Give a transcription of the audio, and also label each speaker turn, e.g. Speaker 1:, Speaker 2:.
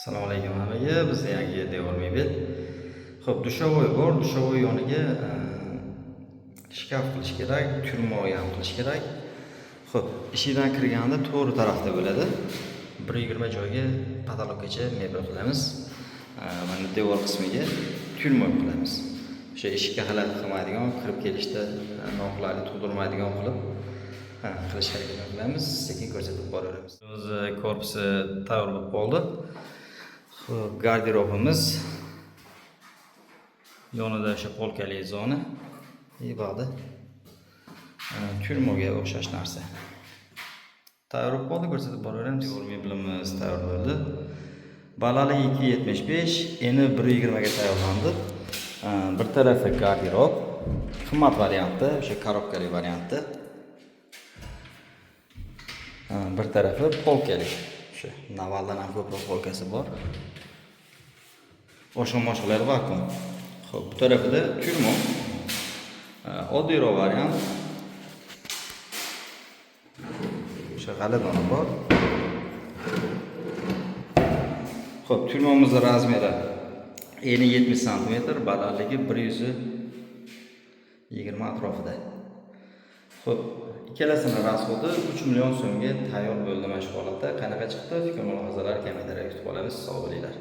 Speaker 1: Assalomu alaykum hammaga. Bizda yangi devor mebel. Xo'p, dushovoy bor. Dushovoy yoniga shkaf qilish kerak, turmoy ham qilish kerak. Xo'p, ishidan kirganda to'g'ri tarafda bo'ladi. 1.20 joyga patologgacha mebel qilamiz. Mana devor qismiga turmoy qilamiz. O'sha eshikka xalal qilmaydigan, kirib kelishda noqulaylik tug'dirmaydigan qilib qilish harakatini qilamiz. Sekin ko'rsatib boraveramiz. O'zi korpusi tayyor bo'lib qoldi. Garderobimiz yonida o'sha polkali zona bog'da turmoga o'xshash narsa tayyor bo'lib qoldi. Ko'rsatib boraveramiz. Devor mebelimiz tayyor bo'ldi. Balali 2.75, eni 1.20 ga tayyorlandi. Bir tarafi garderob, qimmat varianti, o'sha korobkali varianti. Bir tarafi polkali. O'sha Navaldan ham ko'proq polkasi bor. Boshqa vakuum. Xo'p, bu tarafida turmo. Oddiyroq variant. O'sha g'aladon bor. Xo'p, turmomizning razmeri eni 70 sm, balandligi 120 atrofida. Xo'p, ikkalasining rasxodi 3 million so'mga tayyor bo'ldi mana shu holatda. Qanaqa chiqdi? Fikr mulohazalar kommentariyga kutib qolamiz. Sog' bo'linglar.